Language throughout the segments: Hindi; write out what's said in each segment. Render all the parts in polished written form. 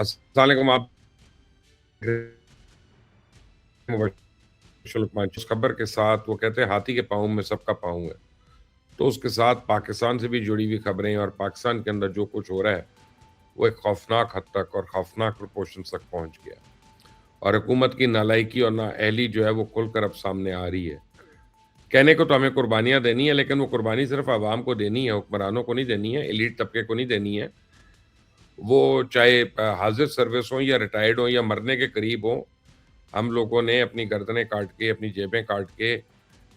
अस्सलाम वालेकुम। आप उस खबर के साथ वो कहते हैं हाथी के पाँव में सबका पाँव है। तो उसके साथ पाकिस्तान से भी जुड़ी हुई खबरें और पाकिस्तान के अंदर जो कुछ हो रहा है, वो एक खौफनाक हद तक और खौफनाक प्रोपोर्शंस तक पहुँच गया। और हुकूमत की नालायकी और नाअहली जो है वो खुलकर अब सामने आ रही है। कहने को तो हमें कुर्बानियाँ देनी है, लेकिन वो कुर्बानी सिर्फ़ अवाम को देनी है, हुक्मरानों को नहीं देनी है, एलीट तबके को नहीं देनी है। वो चाहे हाज़िर सर्विस हों या रिटायर्ड हों या मरने के करीब हों, हम लोगों ने अपनी गर्दनें काट के, अपनी जेबें काट के,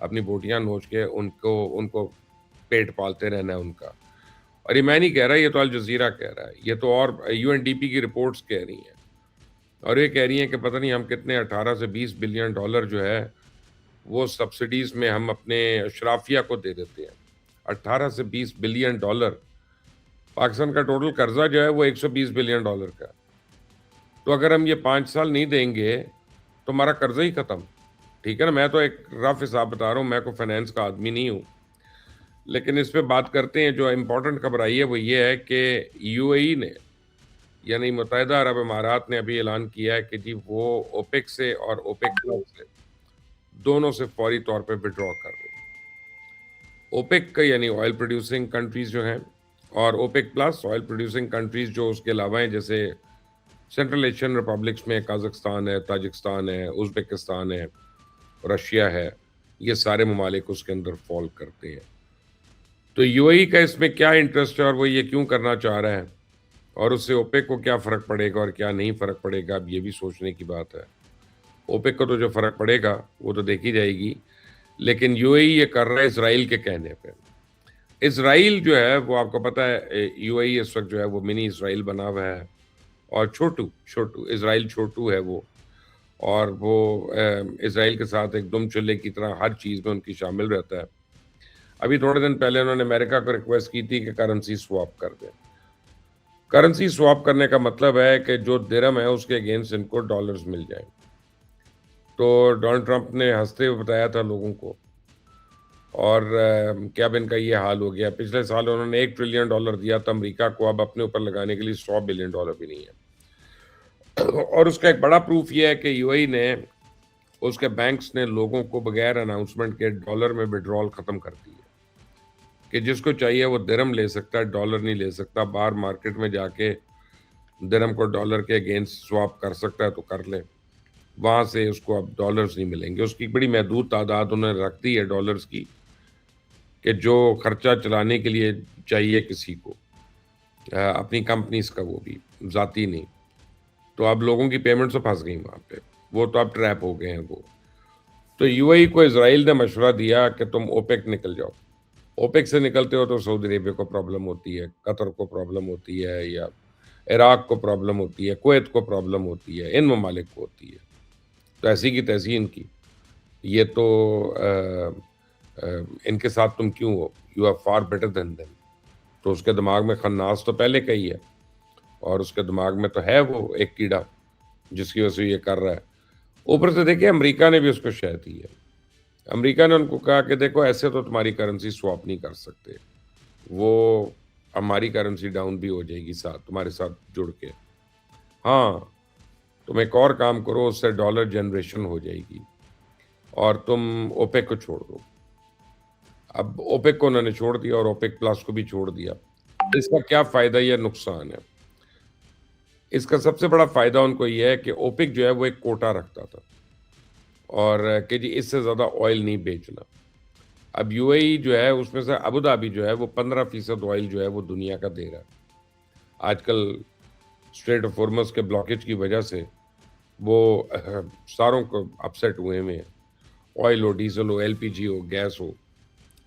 अपनी बोटियाँ नोच के उनको उनको पेट पालते रहना है उनका। और ये मैं नहीं कह रहा, ये तो अल जज़ीरा कह रहा है। ये तो और यूएनडीपी की रिपोर्ट्स कह रही हैं। और ये कह रही हैं कि पता नहीं हम कितने 18 से 20 बिलियन डॉलर जो है, वो सब्सिडीज़ में हम अपने अशराफिया को दे देते हैं। 18 से 20 बिलियन डॉलर। पाकिस्तान का टोटल कर्ज़ा जो है वो 120 बिलियन डॉलर का है। तो अगर हम ये 5 साल नहीं देंगे, तो हमारा कर्ज़ा ही खत्म। ठीक है ना? मैं तो एक रफ़ हिसाब बता रहा हूँ, मैं कोई फाइनेंस का आदमी नहीं हूँ। लेकिन इस पे बात करते हैं, जो इम्पोर्टेंट खबर आई है वो ये है कि यूएई ने, यानी मुत्तहिदा अरब इमारात ने अभी ऐलान किया है कि जी वो ओपेक से और ओपेक प्लस से दोनों से फौरी तौर पे विथड्रॉ कर रहे हैं। ओपेक का यानी ऑयल प्रोड्यूसिंग कंट्रीज़ जो हैं, और OPEC plus oil producing countries जो उसके अलावा हैं, जैसे सेंट्रल एशियन रिपब्लिक्स में कज़ाकिस्तान है, ताजिकिस्तान है, उज़्बेकिस्तान है, रशिया है, ये सारे ममालिक उसके अंदर फ़ॉल करते हैं। तो यूएई का इसमें क्या इंटरेस्ट है और वो ये क्यों करना चाह रहा है, और उससे ओपेक को क्या फ़र्क पड़ेगा और क्या नहीं फ़र्क पड़ेगा, अब ये भी सोचने की बात है। ओपेक को तो जो फ़र्क पड़ेगा, वो तो देखी जाएगी, लेकिन यूएई ये कर रहा है इज़राइल के कहने पे। इज़राइल जो है, वो आपको पता है यूएई इस वक़्त जो है वो मिनी इज़राइल बना हुआ है, और छोटू छोटू इज़राइल छोटू है वो। और वो इज़राइल के साथ एक दुम चुल्हे की तरह हर चीज़ में उनकी शामिल रहता है। अभी थोड़े दिन पहले उन्होंने अमेरिका को रिक्वेस्ट की थी कि करेंसी स्वैप कर दें। करेंसी स्वैप करने का मतलब है कि जो दिरहम है उसके अगेंस्ट इनको डॉलर्स मिल जाएँ। तो डोनाल्ड ट्रंप ने हँसते हुए बताया था लोगों को, और कि अब इनका ये हाल हो गया। पिछले साल उन्होंने $1 ट्रिलियन दिया था अमेरिका को, अब अपने ऊपर लगाने के लिए $100 बिलियन भी नहीं है। और उसका एक बड़ा प्रूफ ये है कि यूएई ने, उसके बैंक्स ने लोगों को बगैर अनाउंसमेंट के डॉलर में विड्रॉल खत्म कर दी है, कि जिसको चाहिए वो दिरहम ले सकता है, डॉलर नहीं ले सकता। बाहर मार्केट में जाके दिरहम को डॉलर के अगेंस्ट स्वैप कर सकता है तो कर ले, वहाँ से उसको अब डॉलर्स नहीं मिलेंगे। उसकी बड़ी महदूद तादाद उन्होंने रख दी है डॉलर्स की, कि जो खर्चा चलाने के लिए चाहिए किसी को, अपनी कंपनीज़ का, वो भी ज़ाती नहीं। तो अब लोगों की पेमेंट तो फँस गई वहाँ पे, वो तो अब ट्रैप हो गए हैं वो। तो यूएई को इज़राइल ने मशवरा दिया कि तुम ओपेक निकल जाओ। ओपेक से निकलते हो तो सऊदी अरेबिया को प्रॉब्लम होती है, कतर को प्रॉब्लम होती है, या इराक को प्रॉब्लम होती है, कुवैत को प्रॉब्लम होती है, इन ममालिक को होती है। तो ऐसी की तैसी इनकी। ये तो इनके साथ तुम क्यों हो? You are far better than them. तो उसके दिमाग में खन्नास तो पहले का ही है, और उसके दिमाग में तो है वो एक कीड़ा, जिसकी वजह से ये कर रहा है। ऊपर से देखिए अमेरिका ने भी उसको शह दी है। अमेरिका ने उनको कहा कि देखो ऐसे तो तुम्हारी करेंसी स्वैप नहीं कर सकते। वो हमारी करेंसी डाउन भी हो जाएगी साथ तुम्हारे साथ जुड़ के। हाँ, तुम एक और काम करो, उससे डॉलर जनरेशन हो जाएगी, और तुम ओपेक को छोड़ दो। अब ओपेक को उन्होंने छोड़ दिया और ओपेक प्लस को भी छोड़ दिया। इसका क्या फ़ायदा या नुकसान है? इसका सबसे बड़ा फ़ायदा उनको ये है कि ओपेक जो है वो एक कोटा रखता था, और कि जी इससे ज़्यादा ऑयल नहीं बेचना। अब यूएई जो है उसमें से अबू धाबी जो है वो 15% ऑयल जो है वो दुनिया का दे रहा है। आजकल स्ट्रेट ऑफ हॉर्मज़ के ब्लॉकेज की वजह से वो सारों को अपसेट हुए हुए हैं। ऑयल हो, डीज़ल हो, एलपीजी हो, गैस हो,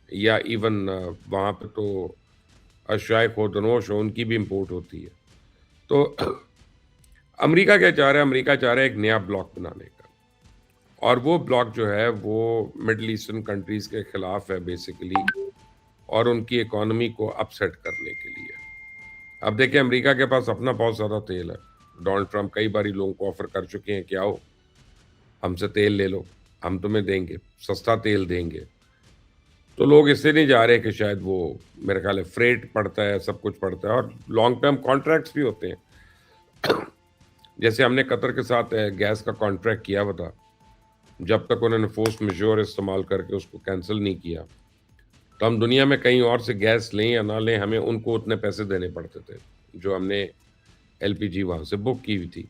या इवन वहाँ पे तो अशयाए ख़ुर्दनोश हो, उनकी भी इम्पोर्ट होती है। तो अमेरिका क्या चाह रहा है? अमेरिका चाह रहा है एक नया ब्लॉक बनाने का, और वो ब्लॉक जो है वो मिडल ईस्टर्न कंट्रीज़ के खिलाफ है बेसिकली, और उनकी इकोनॉमी को अपसेट करने के लिए। अब देखिए अमेरिका के पास अपना बहुत ज़्यादा तेल है। डोनाल्ड ट्रंप कई बारी लोगों को ऑफ़र कर चुके हैं कि आओ, हमसे तेल ले लो, हम तुम्हें देंगे, सस्ता तेल देंगे। तो लोग इससे नहीं जा रहे कि शायद वो, मेरा ख़्याल है फ्रेट पड़ता है, सब कुछ पड़ता है, और लॉन्ग टर्म कॉन्ट्रैक्ट्स भी होते हैं। जैसे हमने कतर के साथ गैस का कॉन्ट्रैक्ट किया हुआ था, जब तक उन्होंने फ़ोर्स मैजेयोर इस्तेमाल करके उसको कैंसल नहीं किया, तो हम दुनिया में कहीं और से गैस लें या ना लें, हमें उनको उतने पैसे देने पड़ते थे, जो हमने एलपीजी वहाँ से बुक की हुई थी।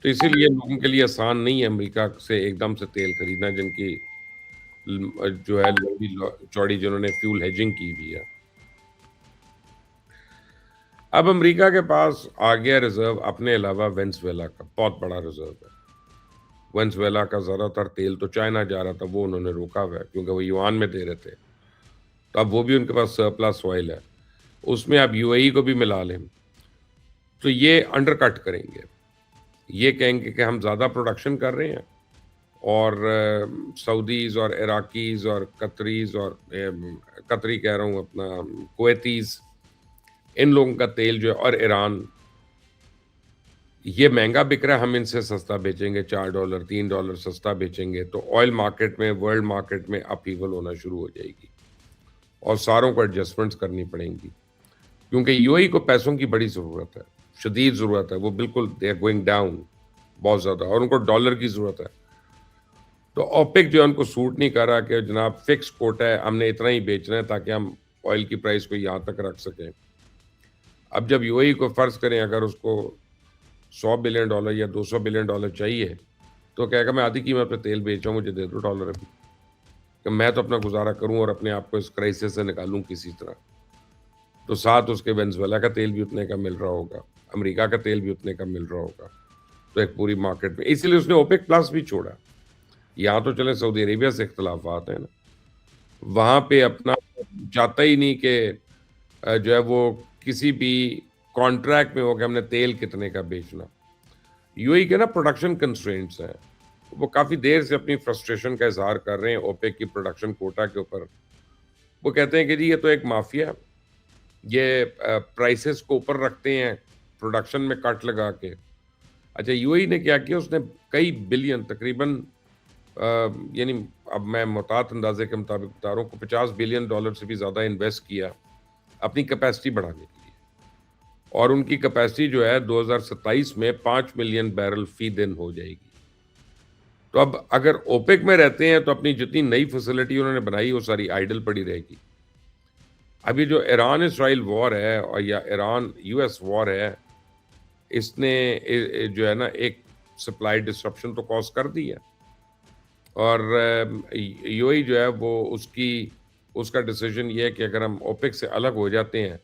तो इसीलिए लोगों के लिए आसान नहीं है अमेरिका से एकदम से तेल खरीदना, जिनकी जो है लंबी चौड़ी जिन्होंने फ्यूल हेजिंग की हुई है। अब अमेरिका के पास आ गया रिजर्व अपने अलावा वेनेजुएला का बहुत बड़ा रिजर्व है। वेनेजुएला का ज़्यादातर तेल तो चाइना जा रहा था, वो उन्होंने रोका हुआ है क्योंकि वो युआन में दे रहे थे। तो अब वो भी उनके पास सरप्लस ऑयल है। उसमें आप यूएई को भी मिला लें, तो ये अंडरकट करेंगे। ये कहेंगे कि हम ज़्यादा प्रोडक्शन कर रहे हैं और सऊदीज़ और इराकीज़ और कतरीज़ और कतरी कह रहा हूँ अपना कुवैतीज़, इन लोगों का तेल जो है और ईरान, ये महँगा बिक रहा है, हम इनसे सस्ता बेचेंगे, $4 $3 सस्ता बेचेंगे, तो ऑयल मार्केट में, वर्ल्ड मार्केट में अपहीवल होना शुरू हो जाएगी और सारों को एडजस्टमेंट्स करनी पड़ेंगी। क्योंकि यूएई को पैसों की बड़ी ज़रूरत है, शदीद ज़रूरत है, वो बिल्कुल दे आर गोइंग डाउन बहुत ज़्यादा और उनको डॉलर की ज़रूरत है। तो ओपेक जो है उनको सूट नहीं कर रहा कि जनाब फिक्स कोटा है, हमने इतना ही बेचना है ताकि हम ऑयल की प्राइस को यहाँ तक रख सकें। अब जब यूएई को फ़र्ज़ करें अगर उसको $100 बिलियन या $200 बिलियन चाहिए, तो कहेगा मैं आधी कीमत पे तेल बेच रहा हूँ, मुझे दे दो डॉलर अभी, कि मैं तो अपना गुज़ारा करूँ और अपने आप को इस क्राइसिस से निकालूँ किसी तरह। तो साथ उसके वेनेजुएला का तेल भी उतने का मिल रहा होगा, अमेरिका का तेल भी उतने का मिल रहा होगा। तो एक पूरी मार्केट में इसीलिए उसने ओपेक प्लस भी छोड़ा। यहाँ तो चले सऊदी अरेबिया से इख्तिलाफ़ात हैं ना, वहाँ पे अपना चाहता ही नहीं कि जो है वो किसी भी कॉन्ट्रैक्ट में हो कि हमने तेल कितने का बेचना। यूएई के ना प्रोडक्शन कंस्ट्रेंट्स हैं। वो काफ़ी देर से अपनी फ्रस्ट्रेशन का इज़हार कर रहे हैं ओपेक की प्रोडक्शन कोटा के ऊपर। वो कहते हैं कि जी ये तो एक माफ़िया है, ये प्राइसेस को ऊपर रखते हैं, प्रोडक्शन में कट लगा के। अच्छा यूएई ने क्या किया उसने कई बिलियन तकरीबन यानी अब मैं मुहतात अंदाज़े के मुताबिक बता रहा हूँ कि $50 बिलियन से भी ज़्यादा इन्वेस्ट किया अपनी कैपेसिटी बढ़ाने के लिए। और उनकी कैपेसिटी जो है 2027 में 5 मिलियन बैरल फ़ी दिन हो जाएगी। तो अब अगर ओपेक में रहते हैं तो अपनी जितनी नई फैसिलिटी उन्होंने बनाई वो सारी आइडल पड़ी रहेगी। अभी जो ईरान इज़राइल वॉर है और या ईरान यूएस वॉर है, इसने जो है ना एक सप्लाई डिसरप्शन तो कॉज़ कर दी है और यूएई जो है वो उसका डिसीजन ये है कि अगर हम ओपेक से अलग हो जाते हैं,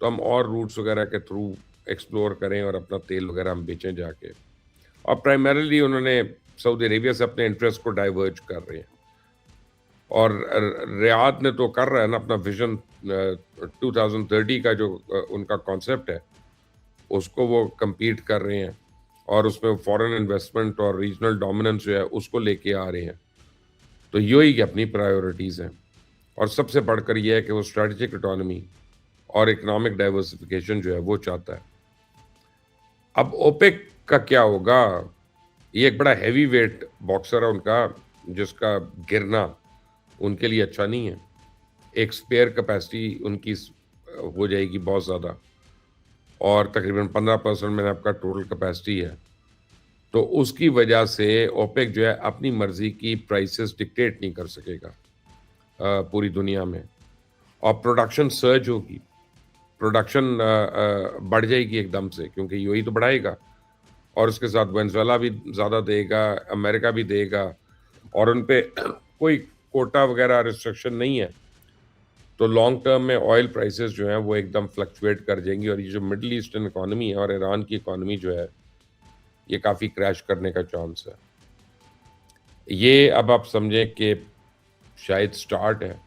तो हम और रूट्स वगैरह के थ्रू एक्सप्लोर करें और अपना तेल वगैरह हम बेचें जाके। और प्राइमरीली उन्होंने सऊदी अरेबिया से अपने इंटरेस्ट को डाइवर्ज कर रहे हैं और रियाद ने तो कर रहा है ना अपना विजन 2030 का जो उनका कॉन्सेप्ट है, उसको वो compete कर रहे हैं और उसमें फॉरेन इन्वेस्टमेंट और रीजनल डोमिनेंस जो है उसको लेके आ रहे हैं। तो यूएई की अपनी प्रायोरिटीज़ हैं और सबसे बढ़कर ये है कि वो स्ट्रेटेजिक इकोनॉमी और इकोनॉमिक डाइवर्सिफिकेशन जो है वो चाहता है। अब ओपेक का क्या होगा? ये एक बड़ा हेवी वेट बॉक्सर है उनका, जिसका गिरना उनके लिए अच्छा नहीं है। एक स्पेयर कैपेसिटी उनकी हो जाएगी बहुत ज़्यादा और तकरीबन 15% मेरा आपका टोटल कैपेसिटी है। तो उसकी वजह से ओपेक जो है अपनी मर्ज़ी की प्राइसेस डिक्टेट नहीं कर सकेगा पूरी दुनिया में और प्रोडक्शन सर्ज होगी। प्रोडक्शन बढ़ जाएगी एकदम से क्योंकि यूएई तो बढ़ाएगा और उसके साथ वेनेजुएला भी ज़्यादा देगा, अमेरिका भी देगा और उन पे कोई कोटा वगैरह रिस्ट्रिक्शन नहीं है। तो लॉन्ग टर्म में ऑयल प्राइसेस जो हैं वो एकदम फ्लक्चुएट कर जाएँगी और ये जो मिडल ईस्टर्न इकोनॉमी है और ईरान की इकोनॉमी जो है, ये काफ़ी क्रैश करने का चांस है। ये अब आप समझें कि शायद स्टार्ट है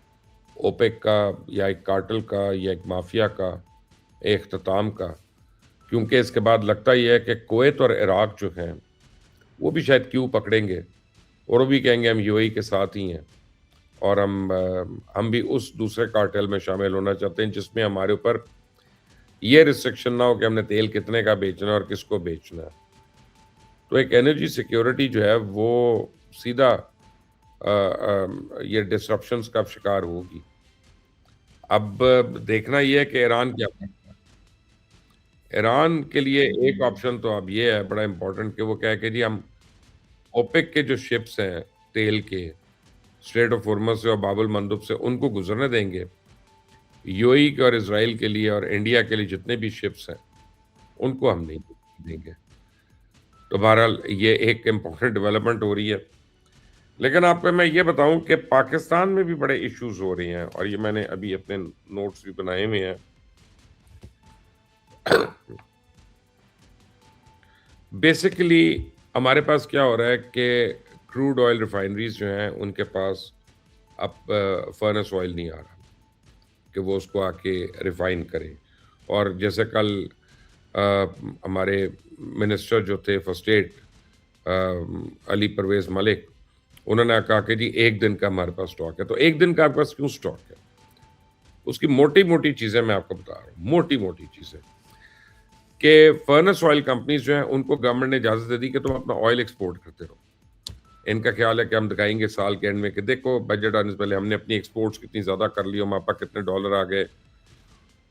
ओपेक का या एक कार्टेल का या एक माफिया का इख्तिताम का, क्योंकि इसके बाद लगता ये है कि कुवैत और इराक जो हैं, वो भी शायद क्यू पकड़ेंगे और वो भी कहेंगे हम यूएई के साथ ही हैं और हम भी उस दूसरे कार्टेल में शामिल होना चाहते हैं जिसमें हमारे ऊपर ये रिस्ट्रिक्शन ना हो कि हमने तेल कितने का बेचना है और किसको बेचना है। तो एक एनर्जी सिक्योरिटी जो है वो सीधा ये डिसरप्शंस का शिकार होगी। अब देखना ये है कि ईरान क्या करता है। ईरान के लिए एक ऑप्शन तो अब ये है बड़ा इम्पोर्टेंट कि वो क्या है कि जी हम ओपेक के जो शिप्स हैं तेल के, स्ट्रेट ऑफ हॉर्मज़ से और बाब अल मंदब से उनको गुज़रने देंगे। यूएई के और इज़राइल के लिए और इंडिया के लिए जितने भी शिप्स हैं, उनको हम नहीं देंगे। तो बहरहाल ये एक इम्पोर्टेंट डेवलपमेंट हो रही है। लेकिन आपको मैं ये बताऊँ कि पाकिस्तान में भी बड़े इश्यूज़ हो रहे हैं और ये मैंने अभी अपने नोट्स भी बनाए हुए हैं। बेसिकली हमारे पास क्या हो रहा है कि क्रूड ऑयल रिफाइनरीज़ जो हैं, उनके पास अब फर्नेस ऑयल नहीं आ रहा कि वो उसको आके रिफाइन करें। और जैसे कल अ, हमारे मिनिस्टर जो थे फॉर स्टेट अली परवेज़ मलिक, उन्होंने कहा कि जी 1 दिन का हमारे पास स्टॉक है। तो 1 दिन का आपके पास क्यों स्टॉक है? उसकी मोटी-मोटी चीज़ें मैं आपको बता रहा हूँ, मोटी-मोटी चीज़ें कि फर्नेस ऑयल कंपनीज़ जो हैं, उनको गवर्नमेंट ने इजाज़त दे दी कि तुम अपना ऑयल एक्सपोर्ट करते रहो। इनका ख़्याल है कि हम दिखाएँगे साल के एंड में कि देखो बजट आने से पहले हमने अपनी एक्सपोर्ट्स कितनी ज़्यादा कर ली, हमारे पास कितने डॉलर आ गए।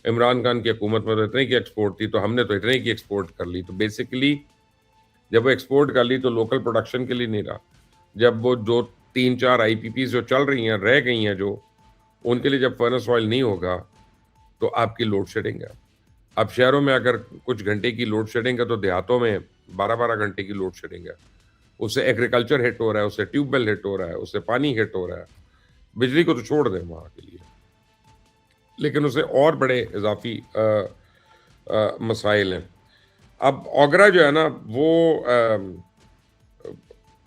इमरान खान की हुकूमत में तो इतने की एक्सपोर्ट थी, तो हमने तो इतने की एक्सपोर्ट कर ली। तो बेसिकली जब वो एक्सपोर्ट कर ली तो लोकल प्रोडक्शन के लिए नहीं रहा। जब वो जो 3-4 आईपीपीज़ जो चल रही हैं, रह गई हैं जो, उनके लिए जब फर्नेस ऑयल नहीं होगा, तो आपकी लोड शेडिंग है। अब शहरों में अगर कुछ घंटे की लोड शेडिंग है, तो देहातों में 12-12 घंटे की लोड शेडिंग है। उससे एग्रीकल्चर हिट हो रहा है, उससे ट्यूबवेल हिट हो रहा है, उससे पानी हिट हो रहा है। बिजली को तो छोड़ दें वहाँ के लिए। लेकिन उससे और बड़े इज़ाफ़ी मसाइल हैं। अब ओगरा जो है ना वो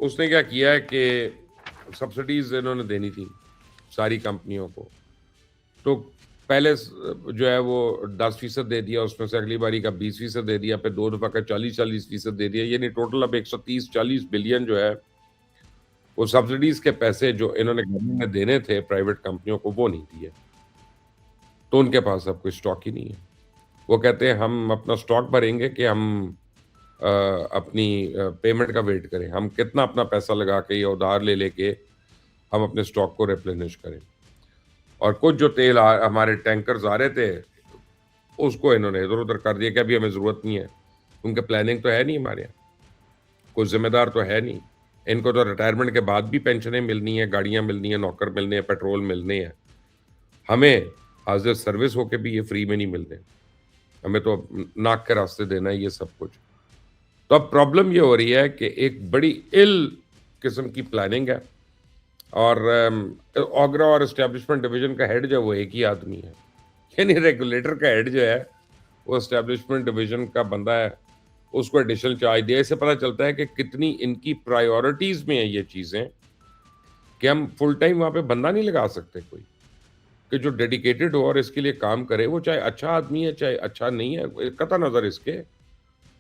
उसने क्या किया है कि सब्सिडीज़ इन्होंने देनी थी सारी कंपनियों को। तो पहले जो है वो 10% दे दिया, उसमें से अगली बारी का 20% दे दिया, फिर 2 दफ़ा का 40-40% दे दिया, यानी टोटल अब 130-40 बिलियन जो है, वो सब्सिडीज़ के पैसे जो इन्होंने गवर्नमेंट ने देने थे प्राइवेट कंपनियों को, वो नहीं दिए। तो उनके पास अब कोई स्टॉक ही नहीं है। वो कहते हैं हम अपना स्टॉक भरेंगे कि हम अपनी पेमेंट का वेट करें। हम कितना अपना पैसा लगा के या उधार ले लेके हम अपने स्टॉक को रिप्लेनिश करें। और कुछ जो तेल हमारे टैंकर्स आ रहे थे, उसको इन्होंने इधर-उधर कर दिया कि अभी हमें ज़रूरत नहीं है। उनके प्लानिंग तो है नहीं हमारे यहाँ, कोई ज़िम्मेदार तो है नहीं। इनको तो रिटायरमेंट के बाद भी पेंशनें मिलनी है, गाड़ियाँ मिलनी हैं, नौकर मिलने हैं, पेट्रोल मिलने हैं। हमें एज़ अ सर्विस होके भी ये फ्री में नहीं मिल रहे। हमें तो नाक के रास्ते देना है ये सब कुछ। तो अब प्रॉब्लम ये हो रही है कि एक बड़ी इल किस्म की प्लानिंग है और ओगरा और एस्टेब्लिशमेंट डिवीज़न का हेड जो है वो एक ही आदमी है। यानी रेगुलेटर का हेड जो है वो एस्टेब्लिशमेंट डिवीज़न का बंदा है, उसको एडिशनल चार्ज दिया। इससे पता चलता है कि कितनी इनकी प्रायोरिटीज़ में है ये चीज़ें कि हम फुल टाइम वहाँ पे बंदा नहीं लगा सकते कोई, कि जो डेडिकेटेड हो और इसके लिए काम करे, वो चाहे अच्छा आदमी है, चाहे अच्छा नहीं है, कतई नज़र इसके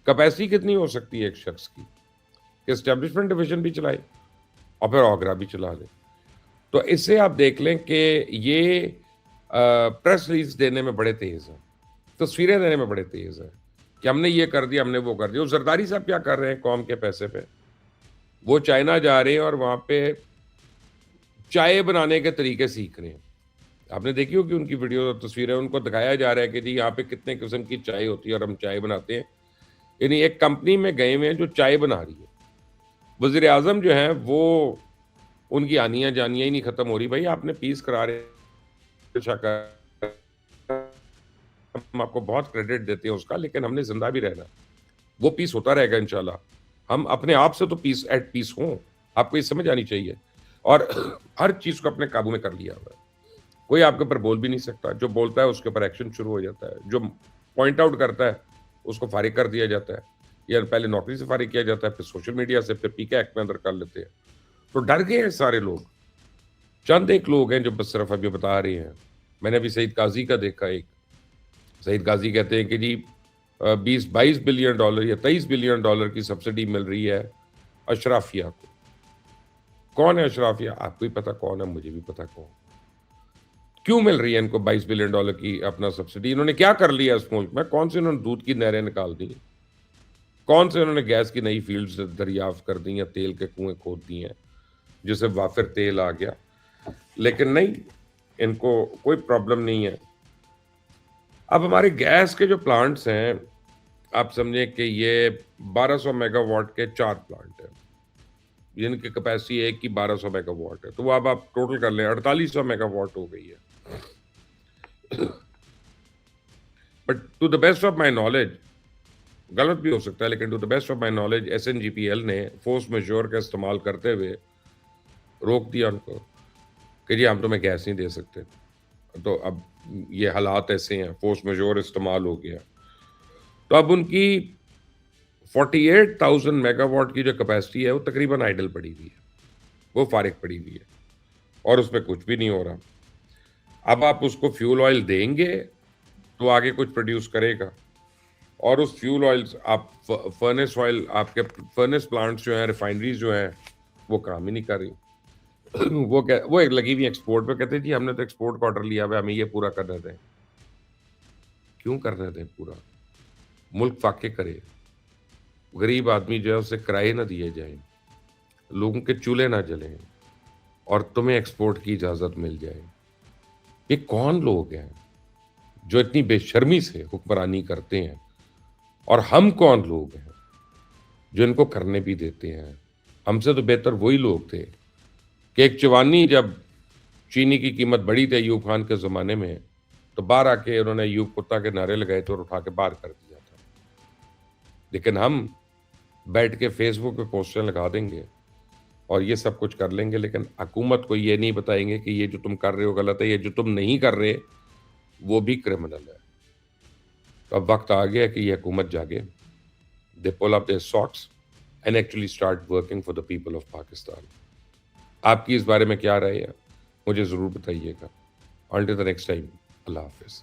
कैपेसिटी कितनी हो सकती है एक शख्स की, कि एस्टेब्लिशमेंट डिवीज़न भी चलाए और फिर ओगरा भी चला ले। तो इससे आप देख लें कि ये प्रेस रिलीज़ देने में बड़े तेज़ हैं, तस्वीरें देने में बड़े तेज़ हैं, कि हमने ये कर दिया, हमने वो कर दिया। और ज़रदारी साहब क्या कर रहे हैं कौम के पैसे पे? वो चाइना जा रहे हैं और वहाँ पे चाय बनाने के तरीके सीख रहे हैं। आपने देखी होगी उनकी वीडियो और तस्वीरें, उनको दिखाया जा रहा है कि जी यहाँ पे कितने किस्म की चाय होती है और हम चाय बनाते हैं। यानी एक कंपनी में गए हुए हैं जो चाय बना रही है। वज़ीर-ए-आज़म जो हैं वो उनकी आनियाँ-जानियाँ ही नहीं खत्म हो रही। भई आपने पीस करा रहे अच्छा कर हम आपको बहुत क्रेडिट देते हैं उसका, लेकिन हमने ज़िंदा भी रहना है। वो पीस होता रहेगा इंशाल्लाह। हम अपने आप से तो पीस एट पीस हों, आपको ये समझ आनी चाहिए। और हर चीज़ को अपने काबू में कर लिया हुआ है। कोई आपके ऊपर बोल भी नहीं सकता। जो बोलता है उसके ऊपर एक्शन शुरू हो जाता है। जो पॉइंट आउट करता है, उसको फ़ारिग कर दिया जाता है। या पहले नौकरी से फ़ारिग किया जाता है, फिर सोशल मीडिया से, फिर पीके एक्ट में अंदर कर लेते हैं। तो डर गए हैं सारे लोग। चंद एक लोग हैं जो बस सिर्फ़ अभी बता रहे हैं। मैंने अभी सईद गाज़ी का देखा एक। सईद गाज़ी कहते हैं कि जी 20-22 बिलियन डॉलर या 23 बिलियन डॉलर की सब्सिडी मिल रही है अशराफिया को। कौन है अशराफिया? आपको ही पता कौन है, मुझे भी पता कौन। क्यों मिल रही है इनको 22 बिलियन डॉलर की अपना सब्सिडी? इन्होंने क्या कर लिया इस मुल्क में? कौन से इन्होंने दूध की नहरें निकाल दी? कौन से इन्होंने गैस की नई फ़ील्ड्स दरियाफ़्त कर दी हैं, तेल के कुएँ खोद दिए हैं, जिससे वाफ़िर तेल आ गया। लेकिन नहीं, इनको कोई प्रॉब्लम नहीं है। अब हमारे गैस के जो प्लांट्स हैं, आप समझें कि ये 1200 मेगावाट के 4 प्लांट हैं, जिनकी कैपेसिटी एक की 1200 मेगावाट है। तो वो अब आप टोटल कर लें 4800 मेगावाट हो गई है। But to the best of my knowledge, गलत भी हो सकता है, लेकिन to the best of my knowledge SNGPL ने फोर्स मेजोर का इस्तेमाल करते हुए रोक दिया उनको कि जी हम तुम्हें गैस नहीं दे सकते। तो अब ये हालात ऐसे हैं, फोर्स मेजोर इस्तेमाल हो गया। तो अब उनकी 48,000 मेगावाट की जो कैपेसिटी है वो तकरीबन आइडल पड़ी हुई है, वो फारिग पड़ी हुई है और उसमें कुछ भी नहीं हो रहा। अब आप उसको फ्यूल ऑयल देंगे तो आगे कुछ प्रोड्यूस करेगा, और उस फ्यूल ऑयल आप फर्नेस ऑयल, आपके फर्नेस प्लांट्स जो हैं, रिफाइनरीज जो हैं, वो काम ही नहीं कर रही। वो एक लगी हुई एक्सपोर्ट पे, कहते हैं जी हमने तो एक्सपोर्ट का ऑर्डर लिया हुआ है, हमें ये पूरा करने दें। क्यों करने दें पूरा? मुल्क फाके करे, गरीब आदमी जो है उसे किराए ना दिए जाए, लोगों के चूल्हे ना जलें और तुम्हें एक्सपोर्ट की इजाज़त मिल जाए। ये कौन लोग हैं जो इतनी बेशर्मी से हुक्मरानी करते हैं? और हम कौन लोग हैं जो इनको करने भी देते हैं? हमसे तो बेहतर वही लोग थे कि एक चवानी जब चीनी की कीमत बढ़ी थी अयूब खान के ज़माने में, तो बाहर आके उन्होंने अयूब कुत्ता के नारे लगाए थे और उठा के बाहर कर दिया था। लेकिन हम बैठ के फेसबुक पे पोस्टर लगा देंगे और ये सब कुछ कर लेंगे, लेकिन हुकूमत को ये नहीं बताएंगे कि ये जो तुम कर रहे हो गलत है, ये जो तुम नहीं कर रहे वो भी क्रिमिनल है। तो अब वक्त आ गया कि ये हुकूमत जागे, they pull up their socks and actually start working for the people of Pakistan. आपकी इस बारे में क्या राय है? मुझे ज़रूर बताइएगा। Until the next time, Allah Hafiz.